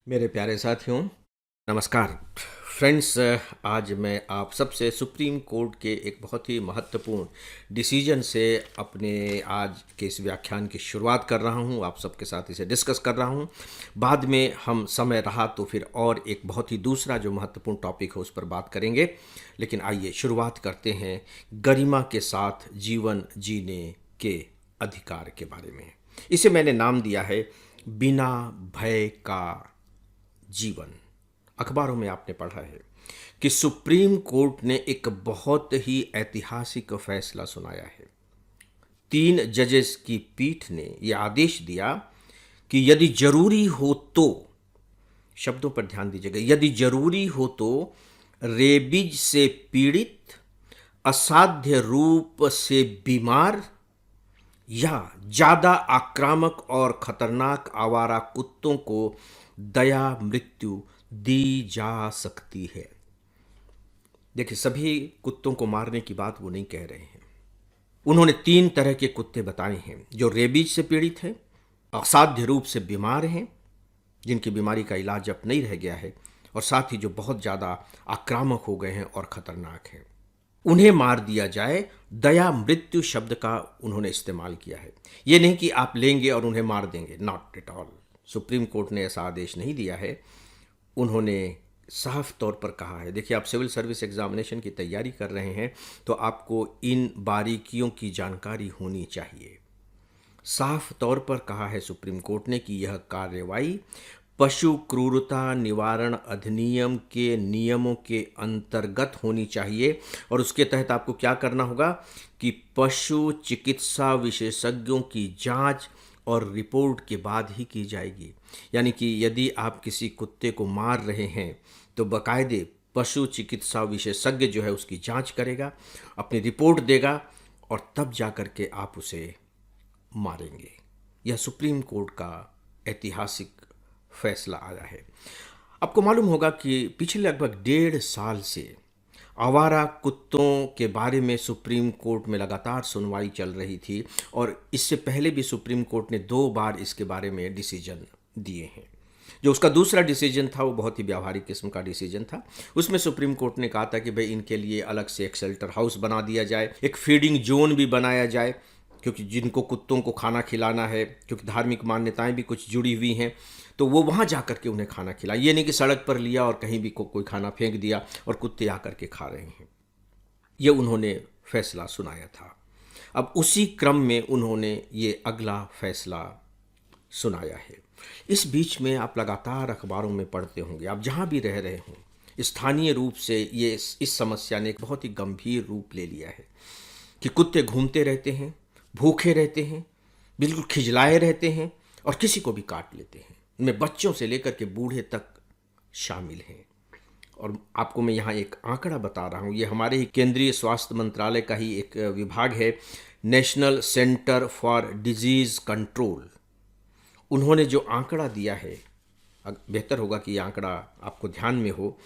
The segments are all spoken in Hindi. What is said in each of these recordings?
मेरे प्यारे साथियों, नमस्कार। फ्रेंड्स, आज मैं आप सबसे सुप्रीम कोर्ट के एक बहुत ही महत्वपूर्ण डिसीजन से अपने आज के इस व्याख्यान की शुरुआत कर रहा हूं। आप सबके साथ इसे डिस्कस कर रहा हूं। बाद में हम समय रहा तो फिर और एक बहुत ही दूसरा जो महत्वपूर्ण टॉपिक है उस पर बात करेंगे। लेकिन आइए शुरुआत करते हैं गरिमा के साथ जीवन जीने के अधिकार के बारे में। इसे मैंने नाम दिया है बिना भय का जीवन। अखबारों में आपने पढ़ा है कि सुप्रीम कोर्ट ने एक बहुत ही ऐतिहासिक फैसला सुनाया है। 3 जजेस की पीठ ने यह आदेश दिया कि यदि जरूरी हो तो, शब्दों पर ध्यान दीजिएगा, यदि जरूरी हो तो रेबीज से पीड़ित, असाध्य रूप से बीमार या ज्यादा आक्रामक और खतरनाक आवारा कुत्तों को दया मृत्यु दी जा सकती है। देखिए, सभी कुत्तों को मारने की बात वो नहीं कह रहे हैं। उन्होंने 3 तरह के कुत्ते बताए हैं जो रेबीज से पीड़ित हैं, असाध्य रूप से बीमार हैं, जिनकी बीमारी का इलाज अब नहीं रह गया है, और साथ ही जो बहुत ज़्यादा आक्रामक हो गए हैं और खतरनाक हैं, उन्हें मार दिया जाए। दया मृत्यु शब्द का उन्होंने इस्तेमाल किया है। ये नहीं कि आप लेंगे और उन्हें मार देंगे, not at all. Supreme court ने ऐसा आदेश नहीं दिया है। उन्होंने साफ तौर पर कहा है, देखिए, आप सिविल सर्विस एग्जामिनेशन की तैयारी कर रहे हैं तो आपको इन बारीकियों की जानकारी होनी चाहिए। साफ तौर पर कहा है सुप्रीम कोर्ट ने कि यह कार्रवाई पशु क्रूरता निवारण अधिनियम के नियमों के अंतर्गत होनी चाहिए, और उसके तहत आपको क्या करना होगा कि पशु चिकित्सा विशेषज्ञों की जांच और रिपोर्ट के बाद ही की जाएगी। यानी कि यदि आप किसी कुत्ते को मार रहे हैं तो बाकायदे पशु चिकित्सा विशेषज्ञ जो है उसकी जांच करेगा, अपनी रिपोर्ट देगा, और तब जा कर के आप उसे मारेंगे। यह सुप्रीम कोर्ट का ऐतिहासिक फैसला आया है। आपको मालूम होगा कि पिछले लगभग 1.5 साल से आवारा कुत्तों के बारे में सुप्रीम कोर्ट में लगातार सुनवाई चल रही थी, और इससे पहले भी सुप्रीम कोर्ट ने 2 बार इसके बारे में डिसीजन दिए हैं। जो उसका दूसरा डिसीजन था वो बहुत ही व्यावहारिक किस्म का डिसीजन था। उसमें सुप्रीम कोर्ट ने कहा था कि भाई इनके लिए अलग से एक शेल्टर हाउस बना दिया जाए, एक फीडिंग जोन भी बनाया जाए, क्योंकि जिनको कुत्तों को खाना खिलाना है, क्योंकि धार्मिक मान्यताएं भी कुछ जुड़ी हुई हैं, तो वो वहाँ जा कर के उन्हें खाना खिलाए। ये नहीं कि सड़क पर लिया और कहीं भी कोई खाना फेंक दिया और कुत्ते आकर के खा रहे हैं। ये उन्होंने फैसला सुनाया था। अब उसी क्रम में उन्होंने ये अगला फैसला सुनाया है। इस बीच में आप लगातार अखबारों में पढ़ते होंगे, आप जहाँ भी रह रहे हों, स्थानीय रूप से ये इस समस्या ने एक बहुत ही गंभीर रूप ले लिया है कि कुत्ते घूमते रहते हैं, भूखे रहते हैं, बिल्कुल खिजलाए रहते हैं, और किसी को भी काट लेते हैं। इनमें बच्चों से लेकर के बूढ़े तक शामिल हैं। और आपको मैं यहाँ एक आंकड़ा बता रहा हूँ, ये हमारे ही केंद्रीय स्वास्थ्य मंत्रालय का ही एक विभाग है, national centre for disease control. उन्होंने जो आंकड़ा दिया है, बेहतर होगा कि ये आंकड़ा आपको ध्यान में हो।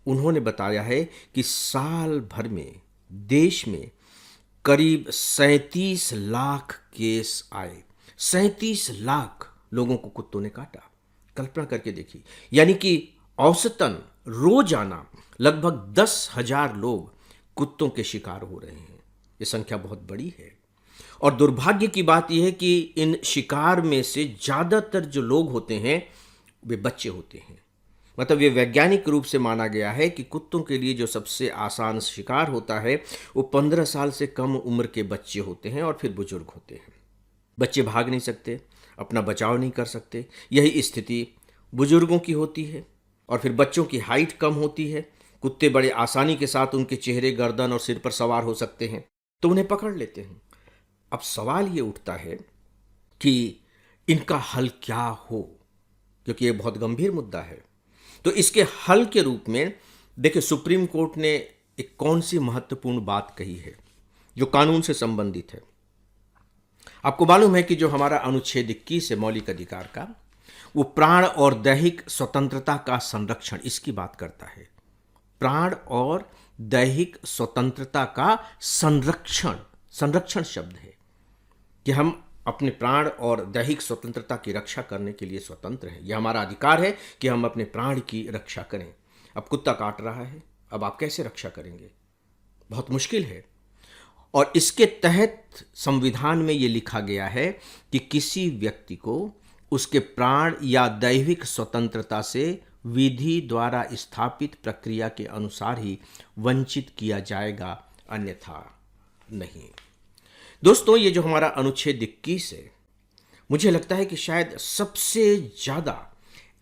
उन्होंने बताया है कि साल भर में देश में करीब 37 लाख केस आए। 37 लाख लोगों को कुत्तों ने काटा। कल्पना करके देखिए, यानी कि औसतन रोजाना लगभग 10,000 लोग कुत्तों के शिकार हो रहे हैं। ये संख्या बहुत बड़ी है, और दुर्भाग्य की बात यह है कि इन शिकार में से ज़्यादातर जो लोग होते हैं वे बच्चे होते हैं। मतलब ये वैज्ञानिक रूप से माना गया है कि कुत्तों के लिए जो सबसे आसान शिकार होता है वो 15 साल से कम उम्र के बच्चे होते हैं, और फिर बुजुर्ग होते हैं। बच्चे भाग नहीं सकते, अपना बचाव नहीं कर सकते। यही स्थिति बुजुर्गों की होती है, और फिर बच्चों की हाइट कम होती है। कुत्ते बड़े आसानी के साथ उनके चेहरे, गर्दन और सिर पर सवार हो सकते हैं, तो उन्हें पकड़ लेते हैं। अब सवाल ये उठता है कि इनका हल क्या हो, क्योंकि ये बहुत गंभीर मुद्दा है। तो इसके हल के रूप में देखिए, सुप्रीम कोर्ट ने एक कौन सी महत्वपूर्ण बात कही है जो कानून से संबंधित है। आपको मालूम है कि जो हमारा अनुच्छेद 21 है मौलिक अधिकार का, वो प्राण और दैहिक स्वतंत्रता का संरक्षण, इसकी बात करता है। प्राण और दैहिक स्वतंत्रता का संरक्षण, संरक्षण शब्द है कि हम अपने प्राण और दैहिक स्वतंत्रता की रक्षा करने के लिए स्वतंत्र हैं। यह हमारा अधिकार है कि हम अपने प्राण की रक्षा करें। अब कुत्ता काट रहा है, अब आप कैसे रक्षा करेंगे? बहुत मुश्किल है। और इसके तहत संविधान में ये लिखा गया है कि किसी व्यक्ति को उसके प्राण या दैहिक स्वतंत्रता से विधि द्वारा स्थापित प्रक्रिया के अनुसार ही वंचित किया जाएगा, अन्यथा नहीं। दोस्तों, ये जो हमारा अनुच्छेद 21 है, मुझे लगता है कि शायद सबसे ज़्यादा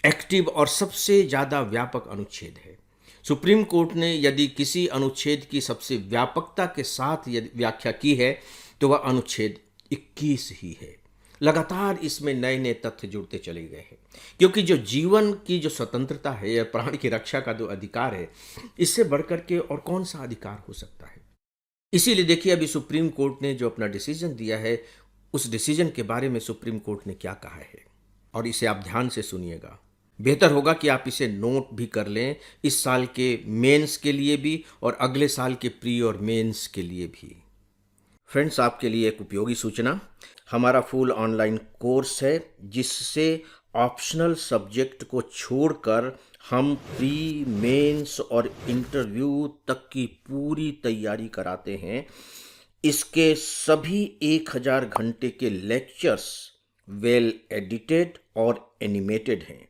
एक्टिव और सबसे ज़्यादा व्यापक अनुच्छेद है। सुप्रीम कोर्ट ने यदि किसी अनुच्छेद की सबसे व्यापकता के साथ यदि व्याख्या की है तो वह अनुच्छेद 21 ही है। लगातार इसमें नए नए तथ्य जुड़ते चले गए हैं, क्योंकि जो जीवन की जो स्वतंत्रता है या प्राण की रक्षा का जो अधिकार है, इससे बढ़कर के और कौन सा अधिकार हो सकता है। इसीलिए देखिए, अभी सुप्रीम कोर्ट ने जो अपना डिसीजन दिया है, उस डिसीजन के बारे में सुप्रीम कोर्ट ने क्या कहा है, और इसे आप ध्यान से सुनिएगा। बेहतर होगा कि आप इसे नोट भी कर लें, इस साल के मेंस के लिए भी और अगले साल के प्री और मेंस के लिए भी। फ्रेंड्स, आपके लिए एक उपयोगी सूचना, हमारा फुल ऑनलाइन कोर्स है जिससे ऑप्शनल सब्जेक्ट को छोड़कर हम प्री, मेंस और इंटरव्यू तक की पूरी तैयारी कराते हैं। इसके सभी 1000 घंटे के लेक्चर्स वेल एडिटेड और एनिमेटेड हैं।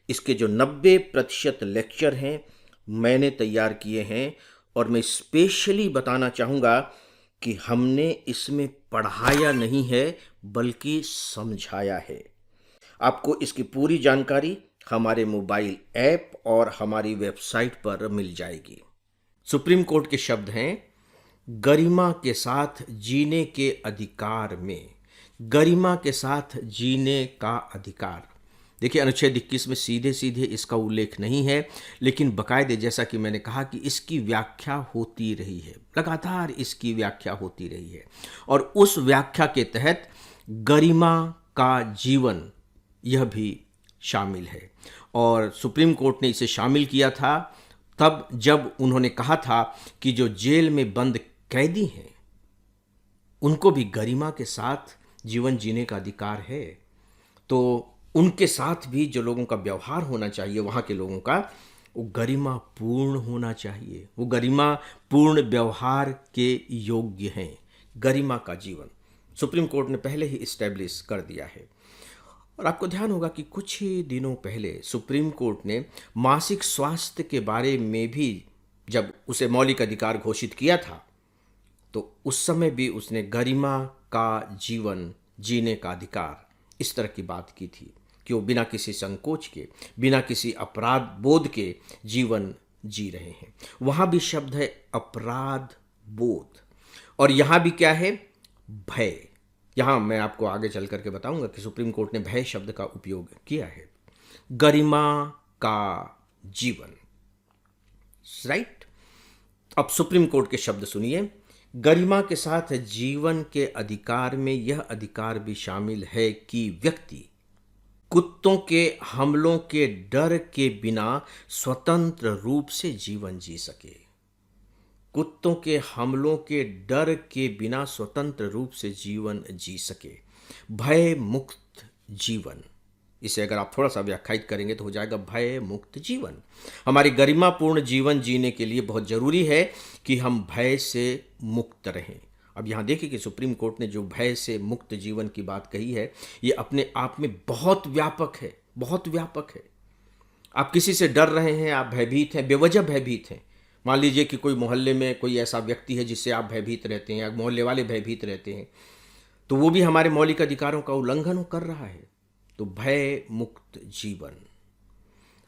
इसके जो 90% लेक्चर हैं मैंने तैयार किए हैं, और मैं स्पेशली बताना चाहूँगा कि हमने इसमें पढ़ाया नहीं है बल्कि समझाया है। आपको इसकी पूरी जानकारी हमारे मोबाइल ऐप और हमारी वेबसाइट पर मिल जाएगी। सुप्रीम कोर्ट के शब्द हैं, गरिमा के साथ जीने के अधिकार में, गरिमा के साथ जीने का अधिकार। देखिए, अनुच्छेद 21 में सीधे सीधे इसका उल्लेख नहीं है, लेकिन बाकायदे जैसा कि मैंने कहा कि इसकी व्याख्या होती रही है, लगातार इसकी व्याख्या होती रही है, और उस व्याख्या के तहत गरिमा का जीवन यह भी शामिल है। और सुप्रीम कोर्ट ने इसे शामिल किया था तब जब उन्होंने कहा था कि जो जेल में बंद कैदी हैं उनको भी गरिमा के साथ जीवन जीने का अधिकार है। तो उनके साथ भी जो लोगों का व्यवहार होना चाहिए, वहाँ के लोगों का, वो गरिमा पूर्ण होना चाहिए, वो गरिमा पूर्ण व्यवहार के योग्य हैं। गरिमा का जीवन सुप्रीम कोर्ट ने पहले ही इस्टेब्लिश कर दिया है। और आपको ध्यान होगा कि कुछ ही दिनों पहले सुप्रीम कोर्ट ने मासिक स्वास्थ्य के बारे में भी जब उसे मौलिक अधिकार घोषित किया था, तो उस समय भी उसने गरिमा का जीवन जीने का अधिकार इस तरह की बात की थी कि वो बिना किसी संकोच के, बिना किसी अपराध बोध के जीवन जी रहे हैं। वहाँ भी शब्द है अपराध बोध, और यहाँ भी क्या है, भय। यहाँ मैं आपको आगे चल करके बताऊंगा कि सुप्रीम कोर्ट ने भय शब्द का उपयोग किया है। गरिमा का जीवन, राइट। अब सुप्रीम कोर्ट के शब्द सुनिए, गरिमा के साथ जीवन के अधिकार में यह अधिकार भी शामिल है कि व्यक्ति कुत्तों के हमलों के डर के बिना स्वतंत्र रूप से जीवन जी सके। कुत्तों के हमलों के डर के बिना स्वतंत्र रूप से जीवन जी सके। भय मुक्त जीवन, इसे अगर आप थोड़ा सा व्याख्यायित करेंगे तो हो जाएगा भय मुक्त जीवन। हमारी गरिमापूर्ण जीवन जीने के लिए बहुत जरूरी है कि हम भय से मुक्त रहें। अब यहाँ देखिए कि सुप्रीम कोर्ट ने जो भय से मुक्त जीवन की बात कही है, ये अपने आप में बहुत व्यापक है, बहुत व्यापक है। आप किसी से डर रहे हैं, आप भयभीत हैं, बेवजह भयभीत हैं। मान लीजिए कि कोई मोहल्ले में कोई ऐसा व्यक्ति है जिससे आप भयभीत रहते हैं, या मोहल्ले वाले भयभीत रहते हैं, तो वो भी हमारे मौलिक अधिकारों का उल्लंघन कर रहा है। तो भय मुक्त जीवन।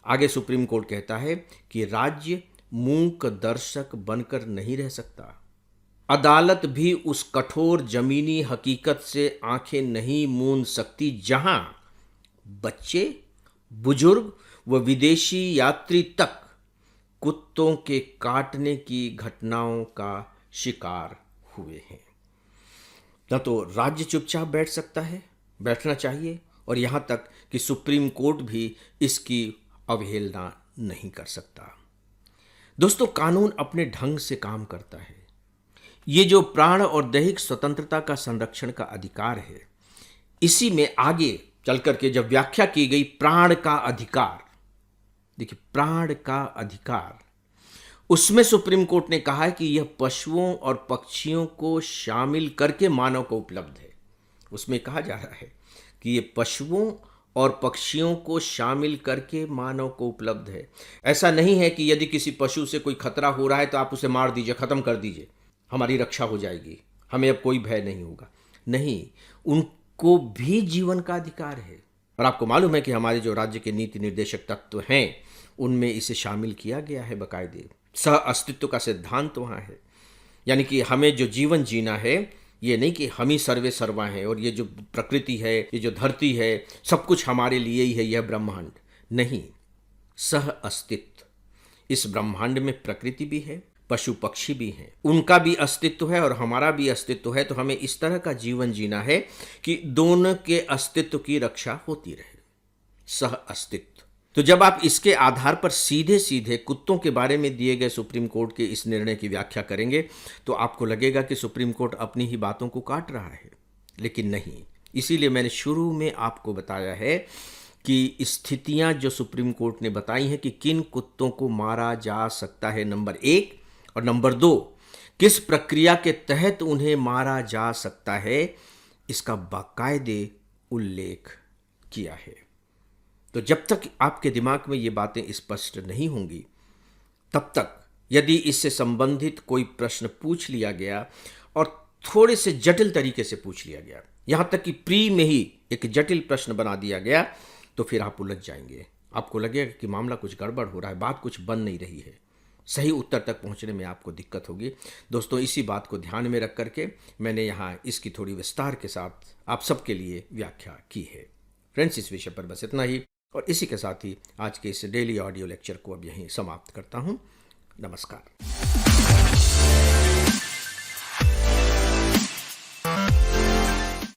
आगे सुप्रीम कोर्ट कहता है कि राज्य मूक दर्शक बनकर नहीं रह सकता। अदालत भी उस कठोर जमीनी हकीकत से आंखें नहीं मूंद सकती जहां बच्चे, बुजुर्ग व विदेशी यात्री तक कुत्तों के काटने की घटनाओं का शिकार हुए हैं। न तो राज्य चुपचाप बैठ सकता है, बैठना चाहिए, और यहां तक कि सुप्रीम कोर्ट भी इसकी अवहेलना नहीं कर सकता। दोस्तों, कानून अपने ढंग से काम करता है। ये जो प्राण और दैहिक स्वतंत्रता का संरक्षण का अधिकार है, इसी में आगे चल करके जब व्याख्या की गई प्राण का अधिकार, देखिए प्राण का अधिकार, उसमें सुप्रीम कोर्ट ने कहा है कि यह पशुओं और पक्षियों को शामिल करके मानव को उपलब्ध है। उसमें कहा जा रहा है कि ये पशुओं और पक्षियों को शामिल करके मानव को उपलब्ध है। ऐसा नहीं है कि यदि किसी पशु से कोई खतरा हो रहा है तो आप उसे मार दीजिए, खत्म कर दीजिए, हमारी रक्षा हो जाएगी, हमें अब कोई भय नहीं होगा। नहीं, उनको भी जीवन का अधिकार है। और आपको मालूम है कि हमारे जो राज्य के नीति निर्देशक तत्व हैं उनमें इसे शामिल किया गया है बाकायदे। सह अस्तित्व का सिद्धांत वहाँ है, यानी कि हमें जो जीवन जीना है, ये नहीं कि हम ही सर्वे सर्वा हैं और ये जो प्रकृति है, ये जो धरती है, सब कुछ हमारे लिए ही है, यह ब्रह्मांड नहीं। सह अस्तित्व, इस ब्रह्मांड में प्रकृति भी है, पशु पक्षी भी हैं, उनका भी अस्तित्व है और हमारा भी अस्तित्व है। तो हमें इस तरह का जीवन जीना है कि दोनों के अस्तित्व की रक्षा होती रहे। सह अस्तित्व। तो जब आप इसके आधार पर सीधे सीधे कुत्तों के बारे में दिए गए सुप्रीम कोर्ट के इस निर्णय की व्याख्या करेंगे तो आपको लगेगा कि सुप्रीम कोर्ट अपनी ही बातों को काट रहा है, लेकिन नहीं। इसीलिए मैंने शुरू में आपको बताया है कि स्थितियां जो सुप्रीम कोर्ट ने बताई हैं कि किन कुत्तों को मारा जा सकता है, नंबर 1, और नंबर 2, किस प्रक्रिया के तहत उन्हें मारा जा सकता है, इसका बाकायदे उल्लेख किया है। तो जब तक आपके दिमाग में ये बातें स्पष्ट नहीं होंगी, तब तक यदि इससे संबंधित कोई प्रश्न पूछ लिया गया और थोड़े से जटिल तरीके से पूछ लिया गया, यहाँ तक कि प्री में ही एक जटिल प्रश्न बना दिया गया, तो फिर आप उलझ जाएंगे। आपको लगेगा कि मामला कुछ गड़बड़ हो रहा है, बात कुछ बन नहीं रही है, सही उत्तर तक पहुंचने में आपको दिक्कत होगी। दोस्तों, इसी बात को ध्यान में रख करके मैंने यहाँ इसकी थोड़ी विस्तार के साथ आप सबके लिए व्याख्या की है। फ्रेंड्स, इस विषय पर बस इतना ही, और इसी के साथ ही आज के इस डेली ऑडियो लेक्चर को अब यहीं समाप्त करता हूँ। नमस्कार।